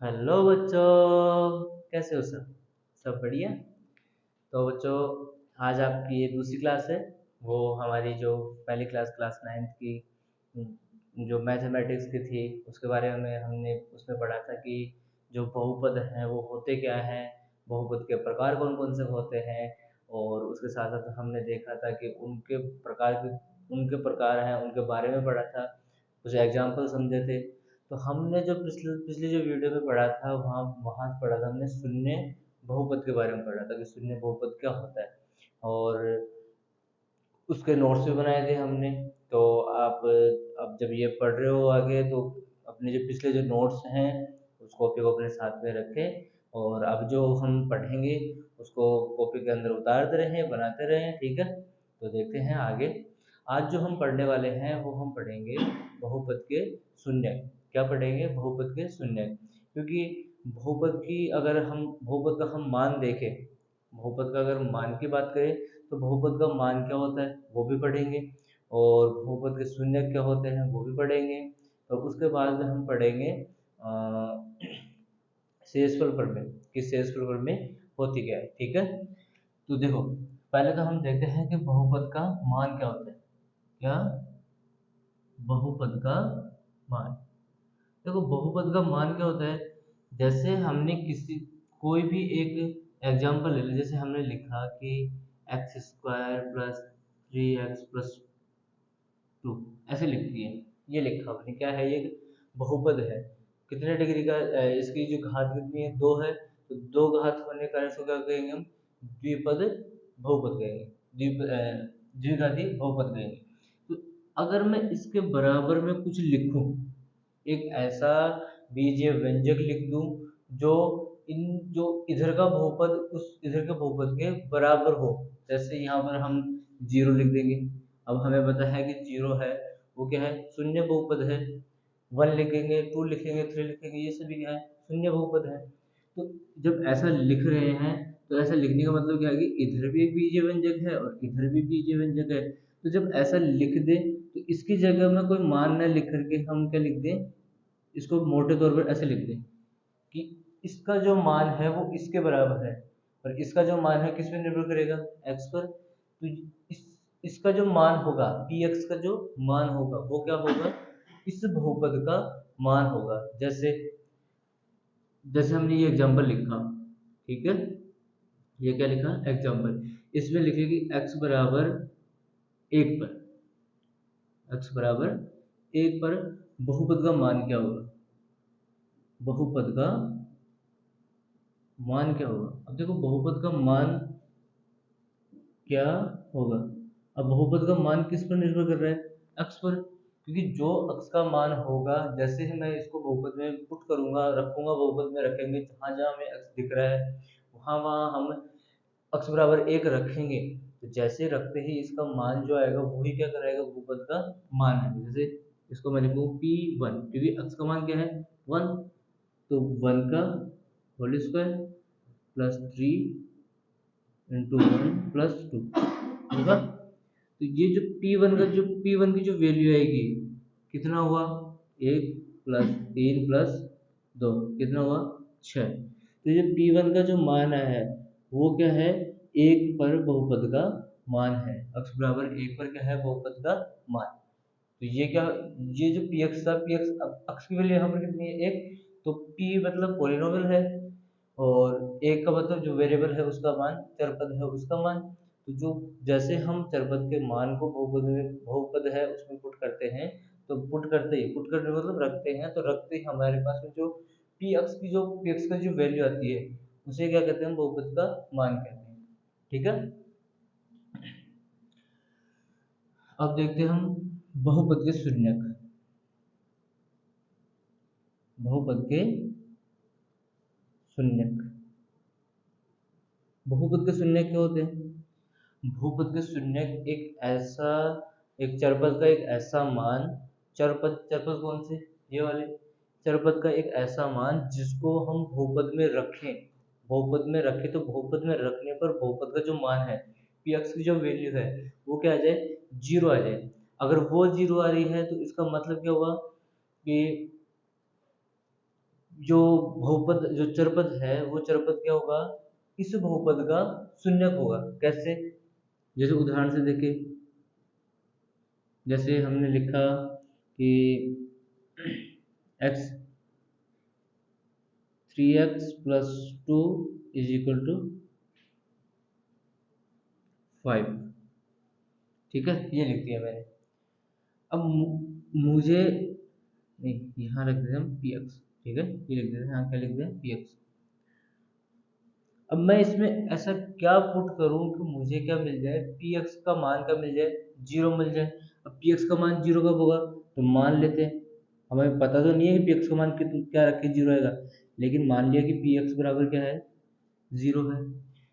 Hello बच्चों, कैसे हो सब? सब बढ़िया। तो बच्चों, आज आपकी ये दूसरी क्लास है। वो हमारी जो पहली क्लास क्लास नाइन्थ की जो मैथमेटिक्स की थी, उसके बारे में हमने उसमें पढ़ा था कि जो बहुपद हैं वो होते क्या हैं, बहुपद के प्रकार कौन कौन से होते हैं। और उसके साथ साथ हमने देखा था कि उनके प्रकार हैं, उनके बारे में पढ़ा था, कुछ एग्जाम्पल समझे थे। तो हमने जो पिछले पिछली जो वीडियो में पढ़ा था, वहाँ वहाँ पढ़ा था हमने शून्य बहुपद के बारे में पढ़ा था कि शून्य बहुपद क्या होता है। और उसके नोट्स भी बनाए थे हमने। तो आप अब जब ये पढ़ रहे हो आगे, तो अपने जो पिछले जो नोट्स हैं उस कॉपी को अपने साथ में रखें, और अब जो हम पढ़ेंगे उसको कॉपी के अंदर उतारते रहें, बनाते रहें, ठीक है। तो देखते हैं आगे। आज जो हम पढ़ने वाले हैं वो हम पढ़ेंगे बहुपद के शून्य। क्या पढ़ेंगे? बहुपद के शून्य। क्योंकि बहुपद का हम मान देखें, बहुपद का अगर मान की बात करें, तो बहुपद का मान क्या होता है वो भी पढ़ेंगे, और बहुपद के शून्य क्या होते हैं वो भी पढ़ेंगे। और उसके बाद में हम पढ़ेंगे शेषफल प्रमेय कि शेषफल प्रमेय होती क्या है, ठीक है। तो देखो, पहले तो हम देखते हैं कि बहुपद का मान क्या होता है। क्या? बहुपद का मान। देखो, बहुपद का मान क्या होता है। जैसे हमने किसी कोई भी एक एग्जांपल ले लिया, जैसे हमने लिखा कि एक्स स्क्वायर प्लस 3x+2, ऐसे लिख दिए। ये लिखा हमने, क्या है ये? बहुपद है। कितने डिग्री का इसकी जो घात कितनी है? 2 है। तो दो घात होने के कारण इसको क्या कहेंगे हम? द्विपद बहुपद कहेंगे। द्विघाती बहुपद कहेंगे। तो अगर मैं इसके बराबर में कुछ लिखूं, एक ऐसा बीजीय व्यंजक लिख दूं जो इन जो इधर का बहुपद उस इधर के बहुपद के बराबर हो। जैसे यहाँ पर हम जीरो लिख देंगे। अब हमें पता है कि जीरो है, वो क्या है? शून्य बहुपद है। वन लिखेंगे, टू लिखेंगे, थ्री लिखेंगे, ये सभी क्या है? शून्य बहुपद है। तो जब ऐसा लिख रहे हैं, तो ऐसा लिखने का मतलब क्या है कि इधर भी एक बीजीय व्यंजक है और इधर भी बीजीय व्यंजक है। तो जब ऐसा लिख दें, तो इसकी जगह में कोई मान न लिख करके हम क्या लिख दें, इसको मोटे तौर पर ऐसे लिख दें कि इसका जो मान है वो इसके बराबर है, और इसका जो मान है किस पे निर्भर करेगा? एक्स पर। तो इस इसका जो मान होगा, पी एक्स का जो मान होगा वो क्या होगा? इस बहुपद का मान होगा। जैसे जैसे हमने ये एग्जांपल लिखा, ठीक है। ये क्या लिखा? एग्जांपल। इसमें लिखे कि एक्स बराबर एक पर, एक्स बराबर एक पर बहुपद का मान क्या होगा? बहुपद का मान क्या होगा? अब देखो, बहुपद का मान क्या होगा। अब बहुपद का मान किस पर निर्भर कर रहा है? अक्स पर। क्योंकि जो अक्स का मान होगा, जैसे ही मैं इसको बहुपद में पुट करूंगा, रखूंगा, बहुपद में रखेंगे, जहां जहां हमें अक्स दिख रहा है वहां वहां हम अक्स बराबर एक रखेंगे। तो जैसे रखते ही इसका मान जो आएगा वही क्या कराएगा? बहुपद का मान है। जैसे इसको मैं लिखूँ P1, क्योंकि अक्स का मान क्या है? 1। तो 1 का होल स्क्वायर प्लस 3 × 1 + 2 होगा। तो ये जो P1 की जो वैल्यू आएगी, कितना हुआ? 1 + 3 + 2 कितना हुआ? 6। तो ये P1 का जो मान है वो क्या है? एक पर बहुपद का मान है। अक्स बराबर एक पर क्या है? बहुपद का मान। तो ये क्या, ये जो पी एक्स था, पी एक्स अक्स की वैल्यू यहाँ पर कितनी है? एक। तो पी मतलब पॉलिनोमियल है, और एक का मतलब जो वेरिएबल है उसका मान, चरपद है उसका मान। तो जो जैसे हम चरपद के मान को बहुपद है उसमें पुट करते हैं, तो पुट करने मतलब रखते हैं, तो रखते ही हमारे पास में जो पी एक्स का जो वैल्यू आती है उसे क्या कहते हैं? हम बहुपद का मान कहते हैं, ठीक है। अब देखते हैं हम बहुपद के शून्यक। बहुपद के शून्यक। बहुपद के शून्यक क्या होते हैं? बहुपद के शून्यक एक चरपद का एक ऐसा मान, चरपद चरपद कौन से? ये वाले। चरपद का एक ऐसा मान जिसको हम बहुपद में रखें, बहुपद में रखें, तो बहुपद में रखने पर बहुपद का जो मान है, पी एक्स की जो वैल्यू है वो क्या आ जाए? जीरो आ जाए। अगर वो जीरो आ रही है तो इसका मतलब क्या हुआ कि जो बहुपद जो चरपद है वो चरपद क्या होगा, इस बहुपद का शून्यक होगा। कैसे? जैसे उदाहरण से देखें, जैसे हमने लिखा कि x 3x plus 2 is equal to 5। ठीक है, ये लिख दिया मैंने। अब मुझे नहीं, यहाँ रख देते हम पी एक्स। ठीक है, ये लिख देते हैं, यहाँ क्या लिख दें, पी एक्स। अब मैं इसमें ऐसा क्या पुट करूं कि मुझे क्या मिल जाए, पी एक्स का मान क्या मिल जाए, 0 मिल जाए। अब पी एक्स का मान 0 कब होगा, तो मान लेते हैं, हमें पता तो नहीं है कि पी एक्स का मान क्या रखे 0 आएगा, लेकिन मान लिया कि पी एक्स बराबर क्या है, 0 है।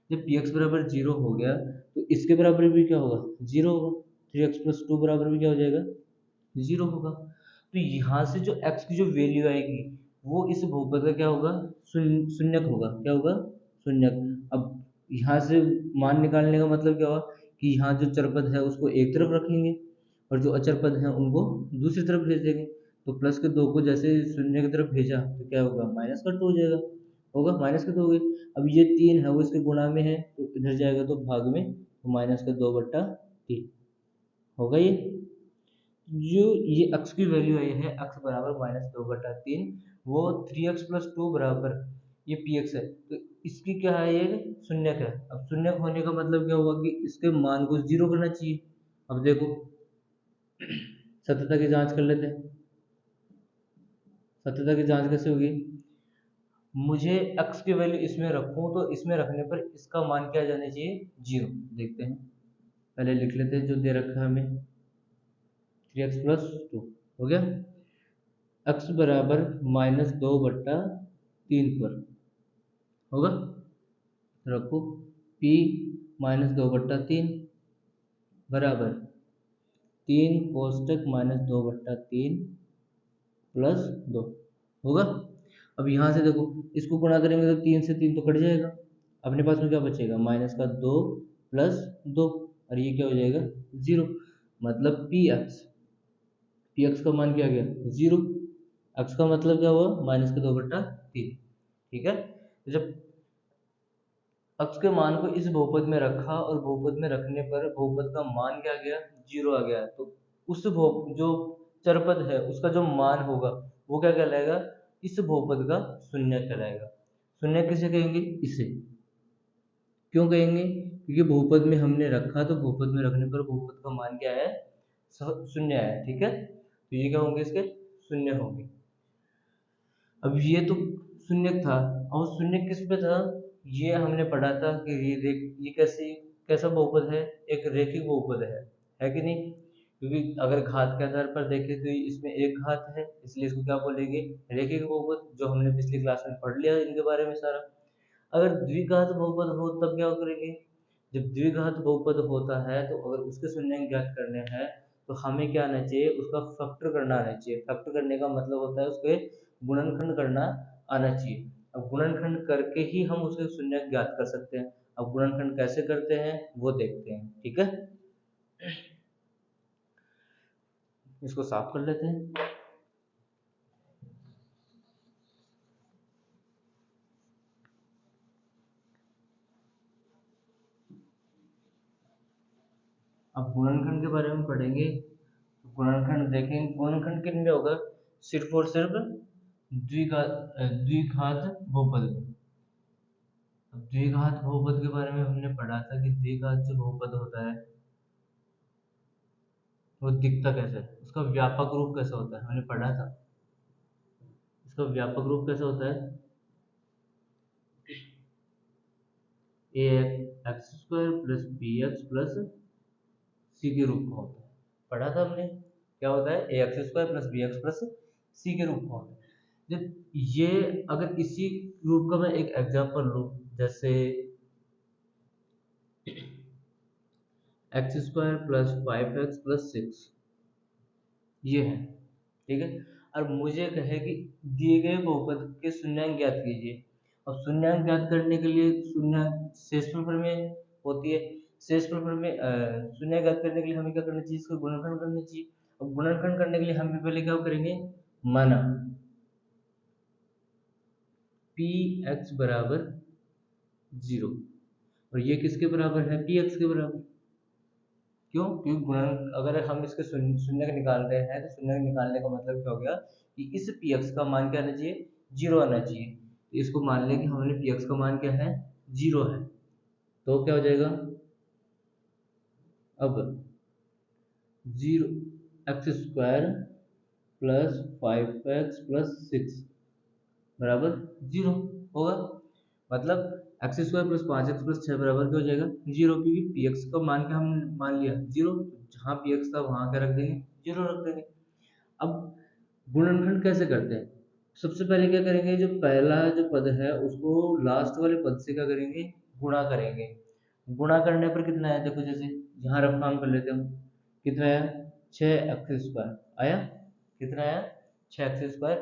जब पी एक्स बराबर 0 हो गया तो इसके बराबर भी क्या होगा, 0 होगा। 3x प्लस 2 बराबर भी क्या हो जाएगा, 0 होगा। तो यहाँ से जो x की जो वैल्यू आएगी वो इस बहुपद का क्या होगा, शून्यक होगा। क्या होगा, शून्यक। अब यहाँ से मान निकालने का मतलब क्या हुआ कि यहाँ जो चरपद है उसको एक तरफ रखेंगे और जो अचर पद हैं उनको दूसरी तरफ भेज देंगे। तो प्लस के 2 को जैसे शून्य की तरफ भेजा तो क्या होगा, माइनस का 2 हो जाएगा, होगा माइनस का 2 हो गई। अब ये 3 है वो इसके गुणा में है तो इधर जाएगा तो भाग में, तो माइनस का 2/3 होगा। ये जो ये x की वैल्यू आई है, x बराबर -2/3, वो 3x प्लस 2 बराबर ये px है, तो इसकी क्या है, ये शून्यक है। अब शून्यक होने का मतलब क्या हुआ कि इसके मान को 0 करना चाहिए। अब देखो सत्यता की जांच कर लेते हैं। सत्यता की जांच कैसे होगी, मुझे x की वैल्यू इसमें रखूं तो इसमें रखने पर इसका मान क्या जाना चाहिए, 0। देखते हैं, पहले लिख लेते हैं जो दे रखा है हमें, 3x प्लस 2 हो गया, x बराबर -2/3 पर होगा। रखो p -2/3 बराबर 3 कोष्टक -2/3 प्लस 2 होगा। अब यहाँ से देखो इसको गुणा करेंगे तो 3 से 3 तो कट जाएगा, अपने पास में क्या बचेगा, माइनस का 2 प्लस 2, और ये क्या हो जाएगा, 0। मतलब पी एक्स का मान क्या आ गया, 0। एक्स का मतलब क्या हुआ, -2/3। ठीक है, तो जब x के मान को इस बहुपद में रखा और बहुपद में रखने पर बहुपद का मान क्या आ गया, 0 आ गया, तो उस जो चरपद है उसका जो मान होगा वो क्या कहलाएगा, इस बहुपद का शून्य कहलाएगा। शून्य किसे कहेंगे, इसे। क्यों कहेंगे, क्योंकि बहुपद में हमने रखा तो बहुपद में रखने पर बहुपद का मान क्या है, शून्य है। ठीक है, तो ये क्या होंगे, इसके शून्य होंगे। अब ये तो शून्य था, और शून्य किस पे था, ये हमने पढ़ा था कि ये कैसा बहुपद है, एक रेखिक बहुपद है कि नहीं। क्योंकि अगर घात के आधार पर देखें तो इसमें एक घात है, इसलिए इसको क्या बोलेंगे, रेखिक बहुपद, जो हमने पिछली क्लास में पढ़ लिया इनके बारे में सारा। अगर द्विघात बहुपद हो तब क्या करेंगे, जब द्विघात बहुपद होता है तो अगर उसके शून्य ज्ञात करने हैं तो हमें क्या आना चाहिए, उसका फैक्टर करना आना चाहिए। फैक्टर करने का मतलब होता है उसके गुणनखंड करना आना चाहिए। अब गुणनखंड करके ही हम उसके शून्य ज्ञात कर सकते हैं। अब गुणनखंड कैसे करते हैं वो देखते हैं। ठीक है, इसको साफ कर लेते हैं। अब गुणनखंड के बारे में पढ़ेंगे, गुणनखंड देखेंगे, गुणनखंड किन में होगा, सिर्फ और सिर्फ द्विघात बहुपद में। अब द्विघात बहुपद के बारे में हमने पढ़ा था कि द्विघात जो बहुपद होता है वो दिखता कैसे है, उसका व्यापक रूप कैसा होता है, हमने पढ़ा था। इसका व्यापक रूप कैसा होता है, a x square plus b x plus c के रूप में होता है। पढ़ा था हमने, क्या होता है, a x square plus b x plus c के रूप में होता है। जब ये, अगर इसी रूप का मैं एक एग्जांपल लूँ, जैसे x square plus 5x plus 6, ये है। ठीक है, और मुझे कहे कि दिए गए बहुपद के शून्यांक ज्ञात कीजिए। अब शून्यांक ज्ञात करने के लिए शून्य शेषफल प्रमेय होती है। शेषफल प्रमेय शून्य ज्ञात करने के लिए हमें क्या करना चाहिए, इसका गुणनखंड करना चाहिए। अब गुणनखंड करने के लिए हम पहले क्या करेंगे, माना पी एक्स बराबर 0, और ये किसके बराबर है, पी एक्स के बराबर। क्यों? क्योंकि गुणन अगर हम इसके शून्य का निकाल रहे हैं तो शून्य का निकालने का मतलब क्या हो गया कि इस पी एक्स का मान क्या आना चाहिए, 0 आना चाहिए। तो इसको मान लें कि हमने पी एक्स का मान क्या है, 0 है, तो क्या हो जाएगा अब 0 x² प्लस 5x प्लस 6 बराबर 0 होगा। मतलब x² प्लस 5x प्लस 6 बराबर क्या हो जाएगा 0, क्योंकि पी एक्स का मान क्या हम मान लिया 0, जहाँ पी एक्स था वहाँ क्या रख देंगे 0 रख देंगे। अब गुणनखंड कैसे करते हैं, सबसे पहले क्या करेंगे, जो पहला जो पद है उसको लास्ट वाले पद से क्या करेंगे, गुणा करेंगे। गुणा करने पर कितना आया, देखो जैसे यहाँ रफ काम कर लेते हैं हम, कितना आया 6x² आया, कितना आया 6x²।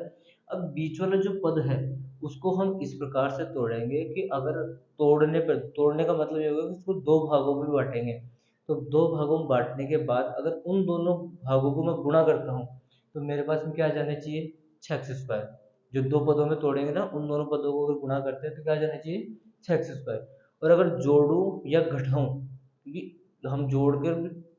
अब बीच वाला जो पद है उसको हम इस प्रकार से तोड़ेंगे कि अगर तोड़ने पर, तोड़ने का मतलब ये होगा कि उसको दो भागों में बांटेंगे। तो दो भागों में बांटने के बाद अगर उन दोनों भागों को मैं गुणा करता हूँ तो मेरे पास में क्या आ जाना चाहिए 6x²। जो दो पदों में तोड़ेंगे ना उन दोनों पदों को अगर गुणा करते हैं तो क्या आ जाना चाहिए 6x²। और अगर जोड़ूं या घटाऊं, क्योंकि हम जोड़ कर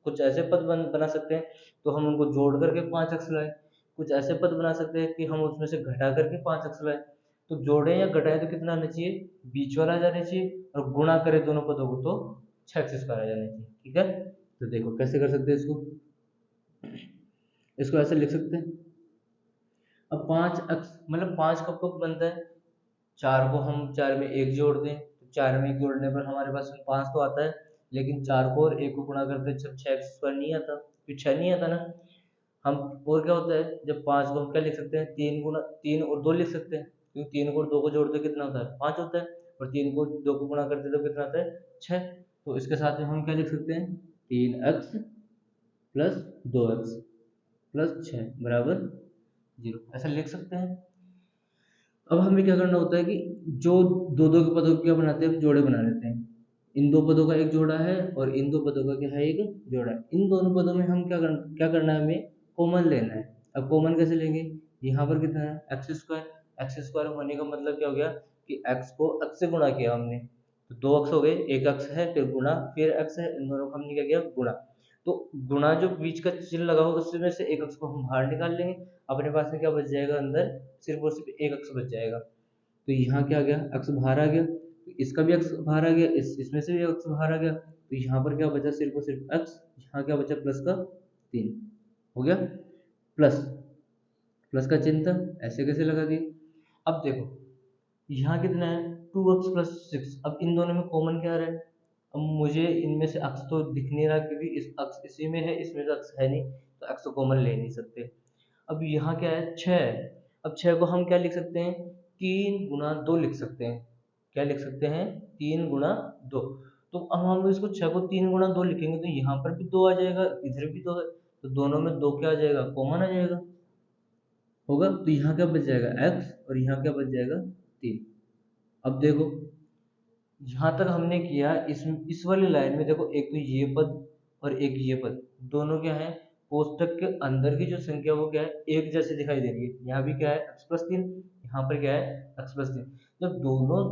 कुछ ऐसे पद बना सकते हैं तो हम उनको जोड़ करके 5x लाए, कुछ ऐसे पद बना सकते हैं कि हम उसमें से घटा करके 5x लाए। तो जोड़े या घटाए तो कितना आना चाहिए, बीच वाला आ जाना चाहिए, और गुणा करें दोनों पदों को तो 6x² आ जाना चाहिए। ठीक है, तो देखो कैसे कर सकते हैं इसको, इसको ऐसे लिख सकते हैं। अब 5x मतलब 5 कब कब बनता है, 4 को हम 4 में 1 जोड़ दें तो 4 में 1 जोड़ने पर हमारे पास 5 तो आता है, लेकिन 4 को और 1 को गुणा करते जब 6x² नहीं आता, फिर 6 नहीं आता ना। हम और क्या होता है जब 5 को हम क्या लिख सकते हैं, 3 गुना 3 और 2 लिख सकते हैं, क्योंकि 3 को और 2 को जोड़ते कितना होता है 5 होता है, और 3 को 2 को गुणा करते तो कितना आता है 6। तो इसके साथ में हम क्या लिख सकते हैं 3x प्लस 2x प्लस 6 बराबर 0, ऐसा लिख सकते हैं। अब हमें क्या करना होता है कि जो दो दो के पदों को क्या बनाते हैं, जोड़े बना लेते हैं। इन दो पदों का एक जोड़ा है और इन दो पदों का क्या है, एक जोड़ा है। इन दोनों पदों में हम क्या करना है, हमें कॉमन लेना है। अब कॉमन कैसे लेंगे, यहाँ पर कितना है x², x² होने का मतलब क्या हो गया कि x को x से गुणा किया हमने, तो 2 x हो गए, एक x है फिर गुणा फिर x है, इन दोनों को हमने क्या किया गुणा। तो गुणा जो बीच का चिन्ह लगा होगा उसमें से एक x को हम बाहर निकाल लेंगे, अपने पास में क्या बच जाएगा, अंदर सिर्फ और सिर्फ एक x बच जाएगा। तो यहाँ क्या आ गया, x बाहर आ गया, तो इसका भी x बाहर आ गया, इसमें से भी x बाहर आ गया, तो यहाँ पर क्या बचा सिर्फ और सिर्फ x, यहाँ क्या बचा प्लस का 3 हो गया, प्लस प्लस का चिन्ह था, ऐसे कैसे लगा दिए। अब देखो यहाँ कितना है 2x प्लस 6, अब इन दोनों में कॉमन क्या आ रहा है, अब मुझे इनमें से x तो दिख नहीं रहा क्योंकि इस x इसी में है, इसमें तो x है नहीं, तो x को कॉमन ले नहीं सकते। अब यहाँ क्या है 6 है, अब 6 को हम क्या लिख सकते हैं 3 गुना 2 लिख सकते हैं, क्या लिख सकते हैं 3 गुना 2। तो अब हम इसको 6 को 3 गुना 2 लिखेंगे तो यहाँ पर भी 2 आ जाएगा, इधर भी 2 है, तो दोनों में 2 क्या आ जाएगा कॉमन आ जाएगा होगा, तो यहाँ क्या बच जाएगा x और यहाँ क्या बच जाएगा 3। अब देखो यहाँ तक हमने किया, इस वाली लाइन में देखो एक तो ये पद और एक ये पद, दोनों क्या है कोष्टक के अंदर की जो संख्या वो क्या है एक जैसे दिखाई दे रही है। यहाँ भी क्या है x+3, यहाँ पर क्या है x+3। जब दोनों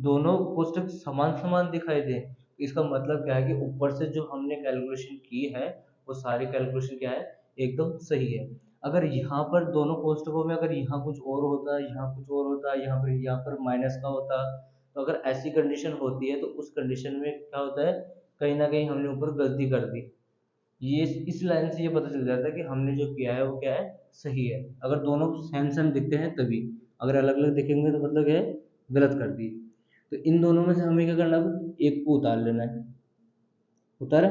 दोनों कोष्टक समान समान दिखाई दे तो इसका मतलब क्या है कि ऊपर से जो हमने कैलकुलेशन की है वो सारी कैलकुलेशन क्या है एकदम सही है। अगर यहाँ पर दोनों कोष्टकों में अगर यहाँ कुछ और होता, यहाँ कुछ और होता, यहाँ पर माइनस का होता, तो अगर ऐसी कंडीशन होती है तो उस कंडीशन में क्या होता है कहीं ना कहीं हमने ऊपर गलती कर दी। ये इस लाइन से ये पता चल जाता है कि हमने जो किया है वो क्या है सही है, अगर दोनों सेम सेम दिखते हैं तभी, अगर अलग अलग दिखेंगे तो मतलब क्या है गलत कर दी। तो इन दोनों में से हमें क्या करना है, एक को उतार लेना है, उतारा,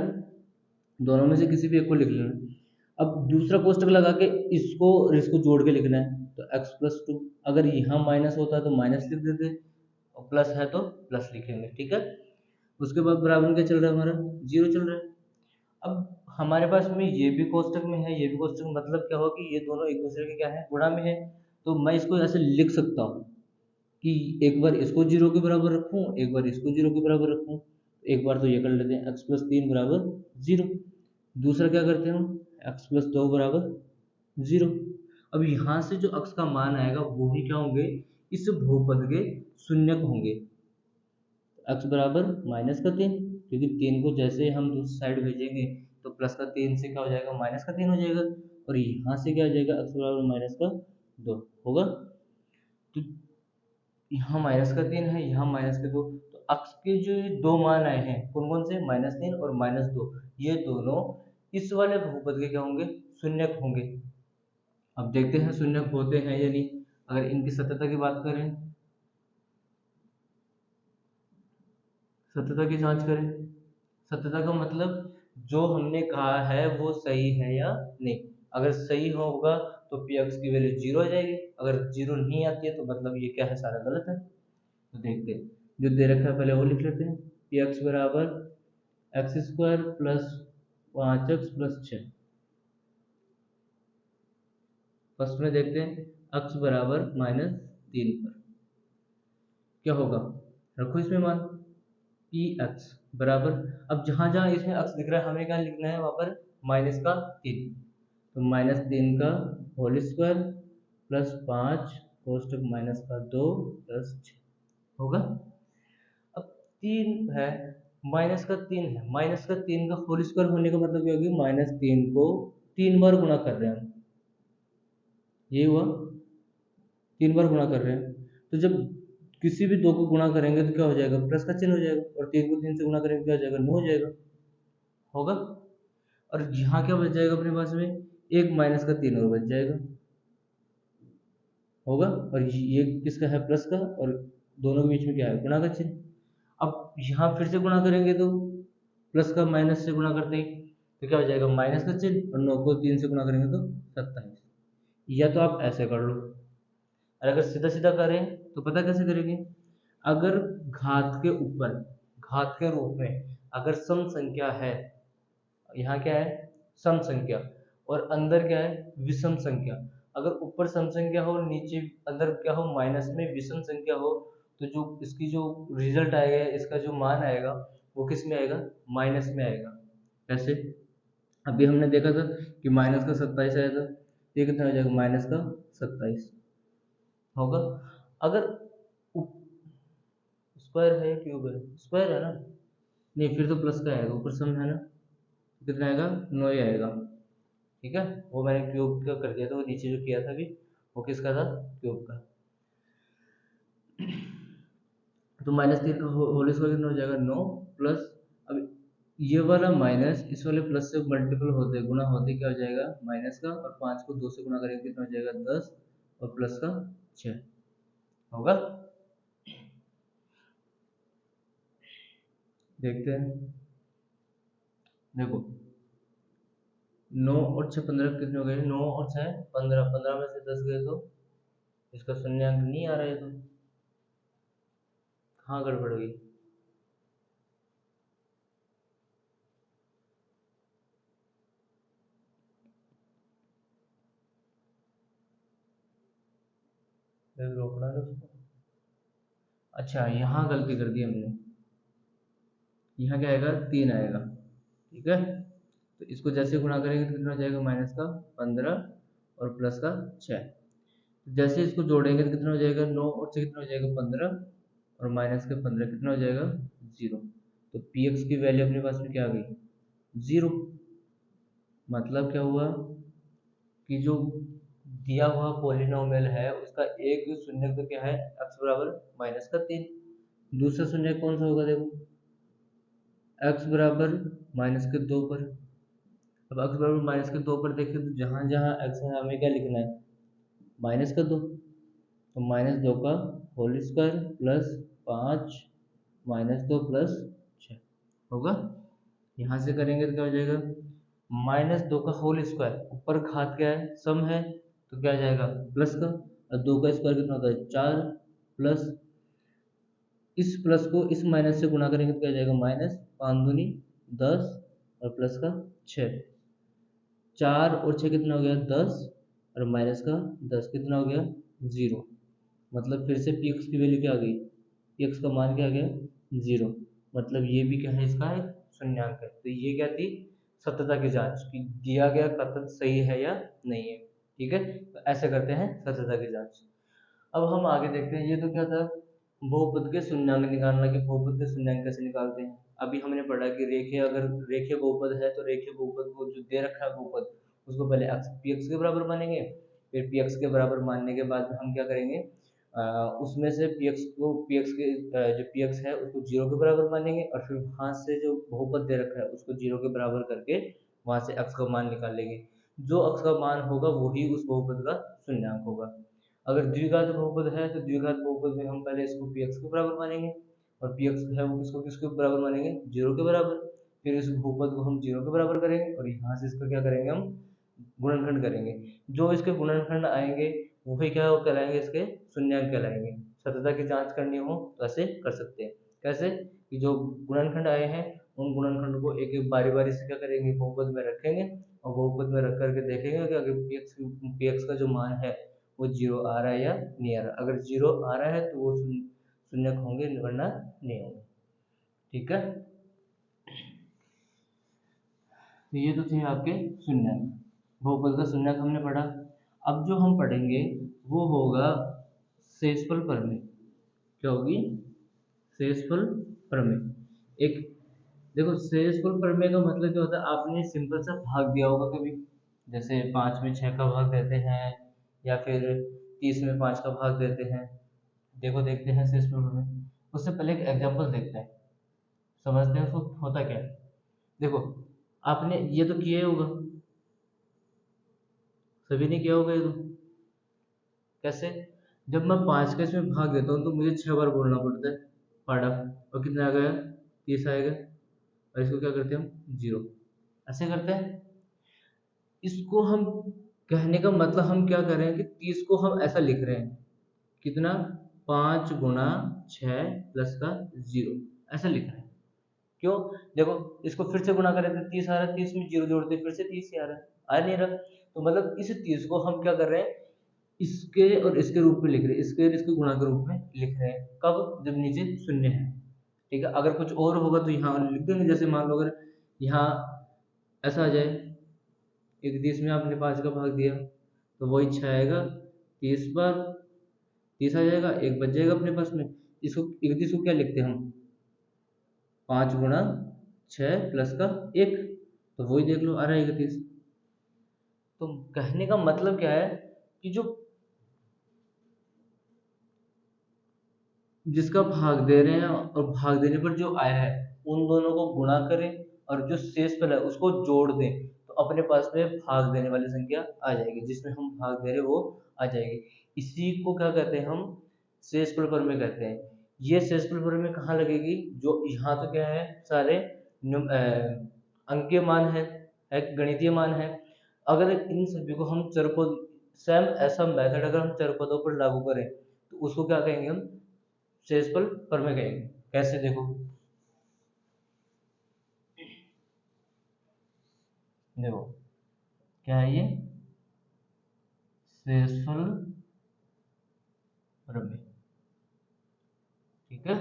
दोनों में से किसी भी एक को लिख लेना है। अब दूसरा कोष्टक लगा के इसको और इसको जोड़ के लिखना है, तो x+2, अगर यहाँ माइनस होता है तो माइनस लिख देते और प्लस है तो प्लस लिखेंगे। ठीक है, उसके बाद बराबर क्या चल रहा है हमारा 0 चल रहा है। अब हमारे पास में ये भी कोष्टक में है ये भी कोष्टक में, मतलब क्या हो कि ये दोनों एक दूसरे के क्या है गुणा में है, तो मैं इसको ऐसे लिख सकता हूँ कि एक बार इसको 0 के बराबर रखूँ, एक बार इसको 0 के बराबर रखूँ। एक बार तो ये कर लेते हैं x+3 बराबर 0, दूसरा क्या करते हैं हम x+2 बराबर 0। अब यहाँ से जो x का मान आएगा वो भी क्या होंगे इस बहुपद के शून्यक होंगे। x बराबर -3, क्योंकि 3 को जैसे हम दूसरी साइड भेजेंगे तो +3 से क्या हो जाएगा, -3 हो जाएगा, और यहाँ से क्या हो जाएगा, x बराबर -2 होगा। तो यहाँ -3 है, यहाँ -2, तो x के जो दो मान आए हैं कौन कौन से, -3 और -2, ये दोनों इस वाले बहुपद के क्या होंगे, शून्यक होंगे। अब देखते हैं शून्यक होते हैं या नहीं। अगर इनकी सत्यता की बात करें, सत्यता की जांच करें, सत्यता का मतलब जो हमने कहा है वो सही है या नहीं। अगर सही होगा तो px की वैल्यू 0 आ जाएगी, अगर 0 नहीं आती है तो मतलब ये क्या है, सारा गलत है। तो देखते हैं, जो दे रखा है पहले वो लिख लेते हैं। px बराबर x² plus 5x plus 6। First में देखते हैं x बराबर -3 पर क्या होगा, रखो इसमें मान पी एक्स बराबर, अब जहां जहां इसमें x दिख रहा है हमें क्या लिखना है, वहां पर -3, तो -3 का होल स्क्वायर प्लस 5 कोष्टक -2 प्लस 6 होगा। अब 3 है, -3 है, -3 का होल स्क्वायर होने का मतलब क्या होगी, -3 को 3 बार गुणा कर रहे हैं हम, ये हुआ 3 बार गुणा कर रहे हैं। तो जब किसी भी दो को गुणा करेंगे तो क्या हो जाएगा, प्लस का चिन्ह हो जाएगा, और 3 को 3 से गुणा करेंगे क्या हो जाएगा, 9 हो जाएगा, होगा। और यहाँ क्या बच जाएगा अपने पास में, एक -3 और बच जाएगा, होगा। और ये किसका है, प्लस का, और दोनों के बीच में क्या है, गुणा का चिन्ह। अब यहाँ फिर से गुणा करेंगे तो प्लस का माइनस से गुणा करते ही तो क्या हो जाएगा, माइनस का चिन्ह, और 9 को 3 से गुणा करेंगे तो 27। या तो आप ऐसे कर लो, और अगर सीधा सीधा करें तो पता कैसे करेंगे, अगर घात के ऊपर घात के रूप में अगर सम संख्या है, यहाँ क्या है, सम संख्या, और अंदर क्या है, विषम संख्या। अगर ऊपर सम संख्या हो, नीचे अंदर क्या हो, माइनस में विषम संख्या हो, तो जो इसकी जो रिजल्ट आएगा, इसका जो मान आएगा वो किस में आएगा, माइनस में आएगा। कैसे, अभी हमने देखा था कि माइनस का 27 आया था, ये कितना हो जाएगा, माइनस का 27 होगा। अगर स्क्वायर है, क्यूब है, स्क्वायर है ना, नहीं फिर तो प्लस का आएगा, ऊपर सम है ना, कितना आएगा, 9 ही आएगा। ठीक है, वो मैंने क्यूब का कर दिया था, वो नीचे जो किया था अभी वो किसका था, क्यूब का। तो -3 का होल स्क्वायर कितना हो जाएगा, 9 प्लस, अब ये वाला माइनस इस वाले प्लस से मल्टीपल होते गुणा होते क्या हो जाएगा, माइनस का, और 5 को 2 से गुणा करेंगे कितना हो जाएगा, 10, और प्लस का 6 होगा। देखते हैं, देखो 9 और 6 15 कितने हो गए, 9 और 6 15, 15 में से 10 गए तो इसका शून्यांक नहीं आ रहा है, तो कहाँ गड़बड़ हुई। रोकना है उसको, अच्छा यहाँ गलती कर दी हमने, यहाँ क्या आएगा, 3 आएगा, ठीक है। तो इसको जैसे गुणा करेंगे तो कितना हो जाएगा, माइनस का 15 और प्लस का 6। जैसे इसको जोड़ेंगे तो कितना हो जाएगा, 9 और 6 कितना हो जाएगा, 15, और माइनस के 15 कितना हो जाएगा, 0। तो पी एक्स की वैल्यू अपने पास में क्या आ गई, 0। मतलब क्या हुआ कि जो दिया हुआ पॉलिनोमियल है उसका एक शून्य तो क्या है, x बराबर -3। दूसरा शून्य कौन सा होगा, देखो x बराबर -2 पर। अब x बराबर -2 पर देखें तो जहां जहां x है हमें क्या लिखना है, -2, तो -2 का होल स्क्वायर प्लस 5 -2 प्लस 6 होगा। यहाँ से करेंगे तो क्या हो जाएगा, -2 का होल स्क्वायर, ऊपर घात क्या है, सम है, तो क्या आ जाएगा, प्लस का, और 2 का स्क्वायर कितना होता है, 4, प्लस इस प्लस को इस माइनस से गुणा करेंगे तो क्या आ जाएगा, माइनस 5 दूनी 10, और प्लस का 6, 4 और 6 कितना हो गया, 10, और माइनस का 10 कितना हो गया, 0। मतलब फिर से पी एक्स की वैल्यू क्या आ गई, पी एक्स का मान क्या आ गया, 0। मतलब ये भी क्या है, इसका एक शून्यांक है। तो ये क्या थी, सत्यता की जांच कि दिया गया कथन सही है या नहीं है। ठीक है, तो ऐसे करते हैं सत्यता की जांच। अब हम आगे देखते हैं, ये तो क्या था, बहुपद के शून्यंक निकालना, कि बहुपद के शून्यंक कैसे निकालते हैं। अभी हमने पढ़ा कि रेखीय, अगर रेखीय बहुपद है तो रेखीय बहुपद को जो दे रखा है बहुपद, उसको पहले पी एक्स के बराबर मानेंगे, फिर पी एक्स के बराबर मानने के बाद में हम क्या करेंगे, उसमें से पी एक्स को, पी एक्स के जो पी एक्स है उसको जीरो के बराबर मानेंगे, और फिर वहां से जो बहुपद दे रखा है उसको जीरो के बराबर करके वहां से एक्स का मान निकाल लेंगे। जो एक्स का मान होगा वही उस बहुपद का शून्यंक होगा। अगर द्विघात बहुपद है तो द्विघात बहुपद में हम पहले इसको पी एक्स के बराबर मानेंगे, और पी एक्स है वो किसको किसके बराबर मानेंगे, जीरो के बराबर। फिर इस बहुपद को हम जीरो के बराबर करेंगे, और यहाँ से इसका क्या करेंगे, हम गुणनखंड करेंगे। जो इसके गुणनखंड आएंगे वही क्या कहलाएंगे, इसके शून्यंक कहलाएंगे। सततता की जांच करनी हो तो ऐसे कर सकते हैं। कैसे, कि जो गुणनखंड आए हैं उन गुणनखंड को एक एक बारी बारी से क्या करेंगे, बहुपद में रखेंगे, और बहुपद में रख करके देखेंगे कि अगर पी एक्स का जो मान है वो जीरो आ रहा है या नहीं आ रहा। अगर जीरो आ रहा है तो वो शून्यक होंगे, वरना नहीं होंगे। ठीक है, तो ये तो थे आपके शून्यक, बहुपद का शून्यक हमने पढ़ा। अब जो हम पढ़ेंगे वो होगा शेषफल प्रमेय। क्या होगी, शेषफल प्रमेय। एक, देखो शेषफल प्रमेय का मतलब क्या होता है, आपने सिंपल सा भाग दिया होगा कभी, जैसे 5 में 6 का भाग देते हैं, या फिर 30 में 5 का भाग देते हैं। देखो देखते हैं शेषफल प्रमेय। उससे पहले एक एग्जांपल देखते हैं, समझते हैं उसको होता क्या है। देखो, आपने ये तो किया होगा, सभी ने किया होगा ये तो। कैसे, जब मैं 5 का इसमें भाग देता हूँ तो मुझे 6 बार बोलना पड़ता है पाड़ा, और कितना आ गया, 30 आएगा, और इसको क्या करते हैं हम, जीरो, ऐसे करते हैं। इसको हम, कहने का मतलब हम क्या कर रहे हैं कि 30 को हम ऐसा लिख रहे हैं, कितना, 5 गुणा 6 प्लस का जीरो, ऐसा लिख रहे हैं। क्यों, देखो इसको फिर से गुणा करें तो 30 आ रहा है, 30 में जीरो जोड़ते फिर से 30 ही आ रहा है, आ नहीं रहा। तो मतलब इस 30 को हम क्या कर रहे हैं, इसके और इसके रूप में लिख रहे हैं, इसके और इसके गुणा के रूप में लिख रहे हैं। कब, जब नीचे शून्य है। ठीक है, अगर कुछ और होगा तो यहाँ लिख देंगे, जैसे मान लो अगर यहाँ ऐसा आ जाए, 31 में आपने 5 का भाग दिया तो वही 6 आएगा, 30 बार 30 आ जाएगा, एक बच जाएगा अपने पास में। इसको 31 को क्या लिखते हैं हम, 5 गुणा 6 प्लस का 1, तो वही देख लो आ रहा है 31। तो कहने का मतलब क्या है, कि जो जिसका भाग दे रहे हैं और भाग देने पर जो आया है उन दोनों को गुणा करें, और जो शेषफल है उसको जोड़ दें, तो अपने पास में भाग देने वाली संख्या आ जाएगी, जिसमें हम भाग दे रहे हैं वो आ जाएगी। इसी को क्या कहते हैं हम, शेषफल प्रमेय कहते हैं। ये शेषफल प्रमेय कहाँ लगेगी, जो यहाँ तो क्या है, सारे अंकीय मान है गणितीय मान है। अगर इन सभी को हम चरपद, सेम ऐसा मेथड अगर हम चरपदों पर लागू करें तो उसको क्या कहेंगे हम, शेषफल प्रमेय कहेंगे। कैसे, देखो देखो क्या है ये, शेषफल प्रमेय। ठीक है,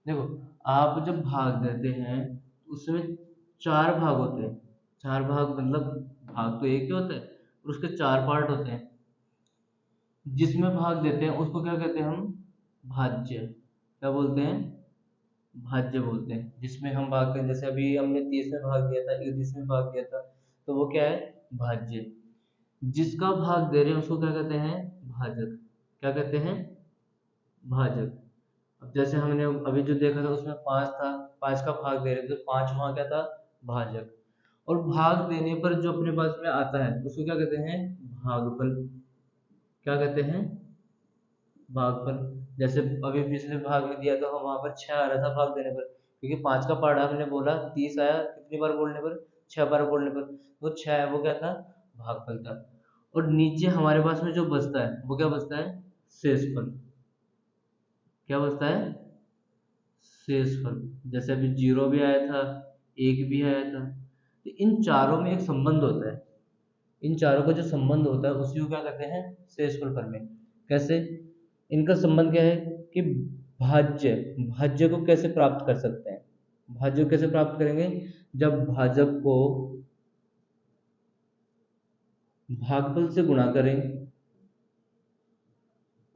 देखो आप जब भाग देते हैं तो उसमें 4 भाग होते हैं। 4 भाग मतलब, भाग तो एक ही होता है और उसके 4 पार्ट होते हैं। जिसमें भाग देते हैं उसको क्या कहते हैं हम, भाज्य। क्या बोलते हैं, भाज्य बोलते हैं। जिसमें हम भाग करें, जैसे अभी हमने 30 में भाग दिया था, 31 में भाग दिया था, तो वो क्या है, भाज्य। जिसका भाग दे रहे हैं उसको क्या कहते हैं, भाजक। क्या कहते हैं, भाजक। अब जैसे हमने अभी जो देखा था उसमें 5 था, 5 का भाग दे रहे थे, तो 5 वहाँ क्या था, भाजक। और भाग देने पर जो अपने पास में आता है उसको क्या कहते हैं, भागफल। क्या कहते हैं, भागफल। जैसे अभी पिछले भाग में दिया था, वहां पर 6 आ रहा था भाग देने पर, क्योंकि 5 का पहाड़ा हमने बोला, 30 आया कितनी बार बोलने पर, 6 बार बोलने पर, तो 6 है वो क्या था, भागफल था। और नीचे हमारे पास में जो बचता है वो क्या बचता है, शेषफल। क्या बचता है, शेषफल। जैसे अभी 0 भी आया था, 1 भी आया था, तो इन चारों में एक संबंध होता है। इन चारों का जो संबंध होता है उसी को क्या कहते हैं, शेषफल प्रमेय। कैसे, इनका संबंध क्या है, कि भाज्य, भाज्य को कैसे प्राप्त कर सकते हैं, भाज्य को कैसे प्राप्त करेंगे, जब भाजक को भागफल से गुणा करें,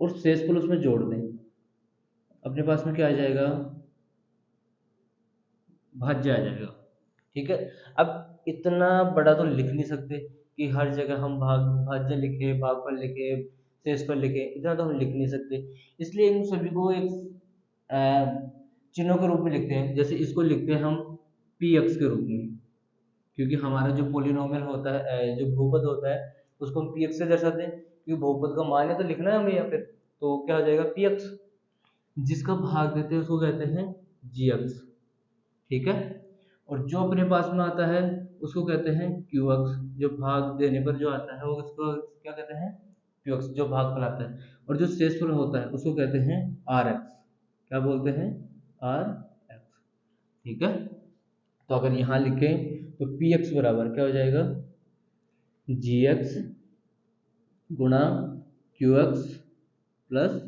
और शेषफल उसमें जोड़ दें, अपने पास में क्या आ जाएगा, भाज्य आ जाएगा। ठीक है। अब इतना बड़ा तो लिख नहीं सकते कि हर जगह हम भाज्य लिखे, भागफल लिखे, शेषफल लिखे, इतना तो हम लिख नहीं सकते। इसलिए इन सभी को एक चिन्हों के रूप में लिखते हैं। जैसे इसको लिखते हैं हम पी एक्स के रूप में, क्योंकि हमारा जो पोलिनोमियल होता है, जो बहुपद होता है, उसको हम पी एक्स से दर्शाते हैं, क्योंकि बहुपद का मान है तो लिखना है हमें यहाँ पे, तो क्या हो जाएगा पी एक्स। जिसका भाग देते हैं उसको कहते हैं जी एक्स। ठीक है। और जो अपने पास में आता है उसको कहते हैं क्यू एक्स, जो भाग देने पर जो आता है वो उसको क्या कहते हैं, क्यू एक्स, जो भाग फल है। और जो शेषफल होता है उसको कहते हैं आर एक्स। क्या बोलते हैं, आर एक्स। ठीक है। तो अगर यहाँ लिखें तो पी एक्स बराबर क्या हो जाएगा, जी एक्स गुणा Q x plus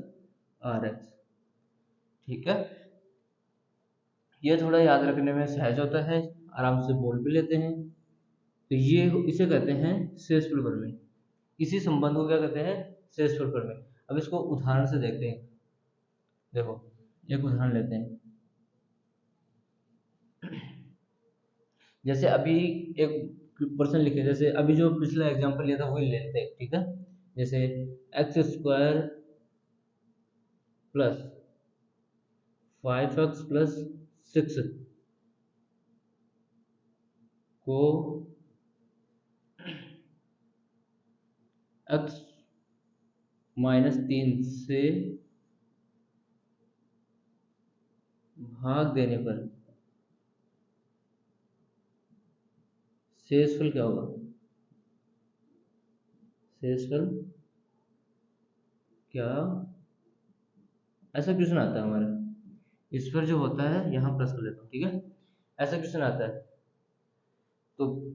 R x. ठीक है। ये थोड़ा याद रखने में सहज होता है, आराम से बोल भी लेते हैं। तो ये इसे कहते हैं शेषफल प्रमेय। इसी संबंध को क्या कहते हैं, शेषफल प्रमेय। अब इसको उदाहरण से देखते हैं। देखो एक उदाहरण लेते हैं। जैसे अभी एक प्रश्न लिखे, जैसे अभी जो पिछला एग्जांपल लिया था वही लेते हैं। ठीक है। जैसे x square plus 5x plus 6 को x माइनस 3 से भाग देने पर शेषफल क्या होगा, शेषफल क्या, ऐसा क्वेश्चन आता है हमारा। इस पर जो होता है यहाँ प्लस कर लेता हूँ। ठीक है। ऐसा क्वेश्चन आता है, तो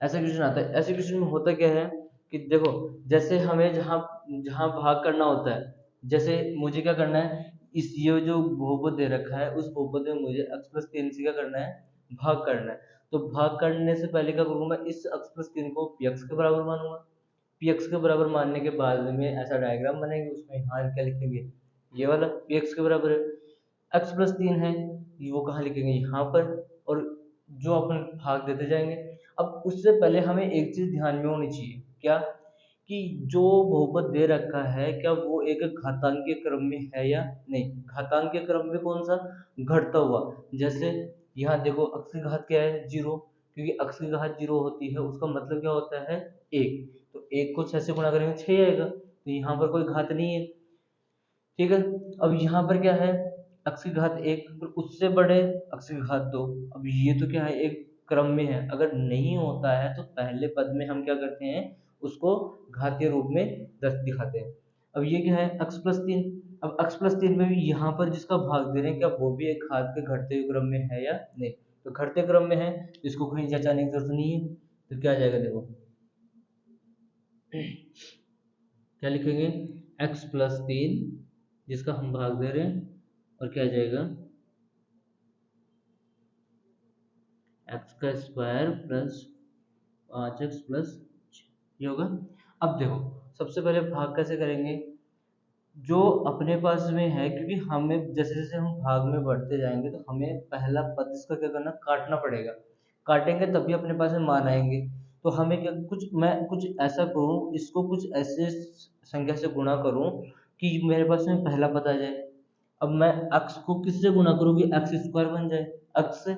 ऐसा क्वेश्चन आता है। ऐसे क्वेश्चन में होता क्या है कि देखो, जैसे हमें जहाँ जहाँ भाग करना होता है, जैसे मुझे क्या करना है, इस ये जो बहुपद दे रखा है उस बहुपद में मुझे x प्लस 3 से क्या करना है, भाग करना है। तो भाग करने से पहले क्या करूँगा, मैं इस x प्लस 3 को px के बराबर मानूंगा। px के बराबर मानने के बाद में ऐसा डायग्राम बनेंगे, उसमें यहाँ क्या लिखेंगे, ये वाला px के बराबर है। x प्लस 3 है, वो कहाँ लिखेंगे, यहाँ पर। और जो अपन भाग देते जाएंगे। अब उससे पहले हमें एक चीज ध्यान में होनी चाहिए, क्या, कि जो बहुपद दे रखा है क्या वो एक घातांकीय क्रम में है या नहीं। घातांकीय क्रम में कौन सा, घटता हुआ। जैसे यहाँ देखो अक्स की घात क्या है, 0, क्योंकि अक्स की घात 0 होती है उसका मतलब क्या होता है, 1। तो 1 को 6 से गुणा करेंगे 6 आएगा, तो यहाँ पर कोई घात नहीं है। ठीक है। अब यहाँ पर क्या है, अक्स की घात 1 और उससे बड़े अक्स की घात 2। अब ये तो क्या है, एक क्रम में है। अगर नहीं होता है तो पहले पद में हम क्या करते हैं, उसको घातीय रूप में दिखाते हैं। अब ये क्या है, अक्स प्लस 3। अब अक्स प्लस 3 में भी यहाँ पर जिसका भाग दे रहे हैं क्या वो भी एक घात के घटते हुए क्रम में है या नहीं। तो घटते क्रम में है, तो इसको कहीं जचाने की जरूरत नहीं है। तो क्या आ जाएगा, देखो क्या लिखेंगे, x प्लस 3 जिसका हम भाग दे रहे हैं, और क्या आ जाएगा, x का स्क्वायर प्लस 5x प्लस ये होगा। अब देखो सबसे पहले भाग कैसे करेंगे, जो अपने पास में है, क्योंकि हमें जैसे जैसे हम भाग में बढ़ते जाएंगे तो हमें पहला पद इसका क्या करना, काटना पड़ेगा। काटेंगे तभी अपने पास में मान आएंगे। तो हमें क्या, कुछ मैं कुछ ऐसा करूं, इसको कुछ ऐसे संख्या से गुणा करूं कि मेरे पास में पहला पद आ जाए। अब मैं x को किससे गुणा करूँ कि एक्स स्क्वायर बन जाए, x से।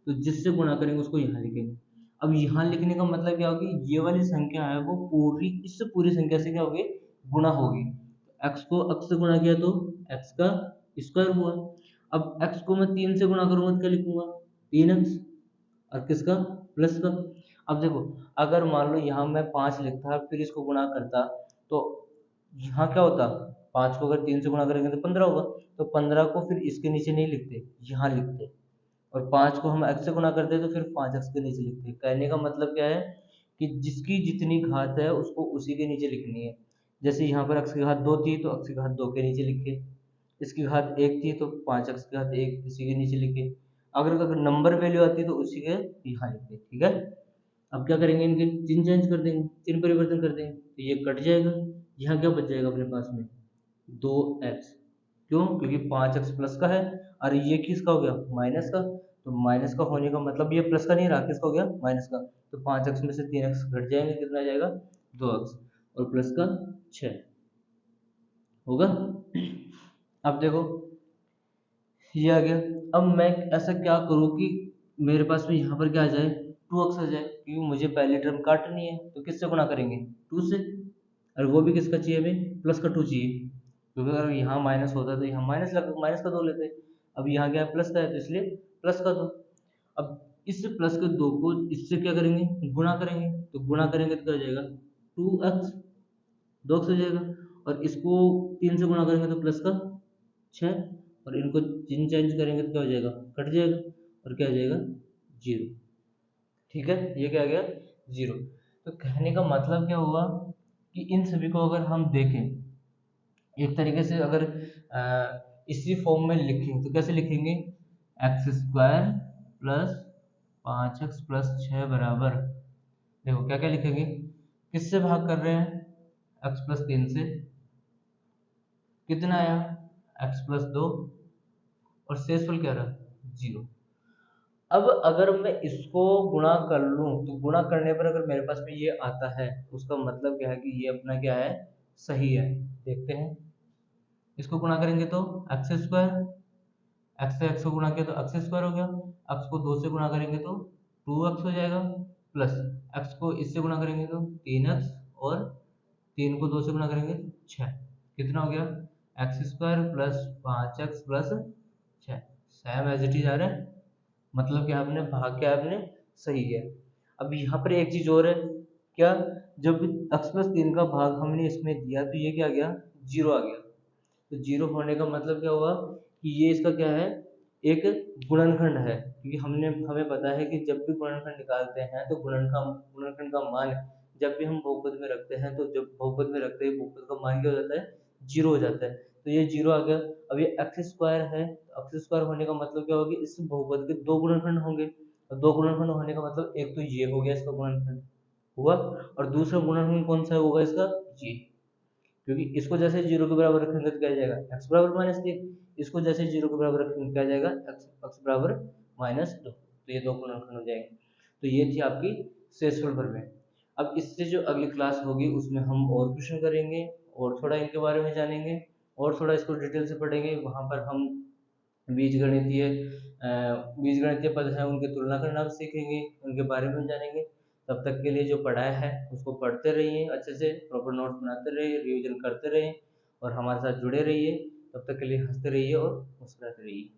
तो जिससे गुणा करेंगे उसको यहाँ लिखेंगे। अब यहाँ लिखने का मतलब क्या होगी, ये वाली संख्या है वो पूरी इससे पूरी संख्या से क्या होगी, गुणा होगी। x को x से गुणा किया तो x का स्क्वायर हुआ। अब x को मैं 3 से गुणा करूंगा तो क्या लिखूंगा, 3x, और किसका, प्लस का। अब देखो अगर मान लो यहाँ मैं 5 लिखता फिर इसको गुणा करता, तो यहाँ क्या होता, 5 को अगर 3 से गुणा करेंगे तो 15 होगा। तो 15 को फिर इसके नीचे नहीं लिखते, यहाँ लिखते। और 5 को हम x से गुणा करते तो फिर 5x के नीचे लिखते। कहने का मतलब क्या है कि जिसकी जितनी घात है उसको उसी के नीचे लिखनी है। जैसे यहाँ पर x की घात 2 थी तो x की घात 2 के नीचे लिखे, इसकी घात 1 थी तो 5x की घात 1 इसी के नीचे लिखे। अगर नंबर वैल्यू आती तो उसी के यहाँ लिखे। ठीक है। अब क्या करेंगे, इनके चिन्ह चेंज कर देंगे, चिन्ह परिवर्तन कर देंगे, तो ये कट जाएगा। यहाँ क्या बच जाएगा अपने पास में 2x। क्यों? क्योंकि 5x प्लस का है और ये किसका हो गया माइनस का, तो माइनस का होने का मतलब ये प्लस का नहीं रहा, किसका हो गया माइनस का, तो 5x में से 3x घट जाएंगे, कितना आ जाएगा 2x और प्लस का 6 होगा। अब देखो ये आ गया। अब मैं ऐसा क्या करूँ कि मेरे पास में यहाँ पर क्या आ जाए 2x आ जाए, क्योंकि मुझे पहली टर्म काटनी है, तो किससे गुणा करेंगे 2 से, और वो भी किसका चाहिए हमें प्लस का 2 चाहिए, क्योंकि अगर यहाँ माइनस होता तो यहाँ माइनस का 2 लेते। अब यहाँ क्या प्लस का है तो इसलिए प्लस का 2। अब इस प्लस के 2 को इससे क्या करेंगे गुणा करेंगे, तो गुणा करेंगे तो क्या हो जाएगा 2x, 2x हो जाएगा, और इसको 3 से गुणा करेंगे तो प्लस का 6, और इनको चिन्ह चेंज करेंगे तो क्या हो जाएगा कट जाएगा, और क्या आ जाएगा 0। ठीक है, ये क्या आ गया 0। तो कहने का मतलब क्या हुआ कि इन सभी को अगर हम देखें एक तरीके से, अगर इसी फॉर्म में लिखें तो कैसे लिखेंगे, x square plus 5x plus 6 बराबर, देखो क्या क्या लिखेंगे, किससे भाग कर रहे हैं x प्लस 3 से, कितना आया x प्लस 2, और शेषफल क्या रहा 0। अब अगर मैं इसको गुणा कर लूं तो गुणा करने पर अगर मेरे पास में ये आता है, उसका मतलब क्या है कि ये अपना क्या है सही है। देखते हैं, इसको गुणा करेंगे तो एक्स स्क्वायर, एक्स से एक्स को गुणा किया तो एक्स स्क्वायर हो गया, एक्स को 2 से गुणा करेंगे तो 2x हो जाएगा, प्लस एक्स को इससे गुणा करेंगे तो 3x, और 3 को 2 से गुणा करेंगे 6, कितना हो गया x square plus 5x plus 6। Same as it is आ रहा है, मतलब क्या आपने भाग क्या आपने सही है। अब यहाँ पर एक चीज और है, क्या, जब x प्लस 3 का भाग हमने इसमें दिया तो ये क्या आ गया 0 आ गया, तो 0 होने का मतलब क्या हुआ कि ये इसका क्या है एक गुणनखंड है, क्योंकि हमें पता है कि जब भी गुणनखंड निकालते हैं तो गुणनखंड का मान जब भी हम बहुपद में रखते हैं, तो जब बहुपद में रखते हैं बहुपद का मान क्या हो जाता है 0 हो जाता है, तो ये 0 आ गया। अब ये एक्स स्क्वायर है, एक्स स्क्वायर होने का मतलब क्या होगा, इस बहुपद के 2 गुणनखंड होंगे, और 2 गुणनखंड होने का मतलब एक तो ये हो गया इसका गुणनखंड हुआ, और दूसरा गुणनखंड कौन सा होगा इसका ये, क्योंकि इसको जैसे 0 के बराबर रखेंगे तो क्या आ जाएगा x बराबर -3, इसको जैसे 0 के बराबर रखेंगे क्या आ जाएगा x बराबर -2, तो ये 2 गुणनखंड हो जाएंगे। तो ये थी आपकी शेषफल प्रमेय। अब इससे जो अगली क्लास होगी उसमें हम और क्वेश्चन करेंगे, और थोड़ा इनके बारे में जानेंगे, और थोड़ा इसको डिटेल से पढ़ेंगे। वहाँ पर हम बीजगणितीय बीजगणितीय पद हैं उनकी तुलना करना भी सीखेंगे, उनके बारे में जानेंगे। तब तक के लिए जो पढ़ाया है उसको पढ़ते रहिए, अच्छे से प्रॉपर नोट्स बनाते रहिए, रिवीजन करते रहिए, और हमारे साथ जुड़े रहिए। तब तक के लिए हंसते रहिए और मुस्कुराते रहिए।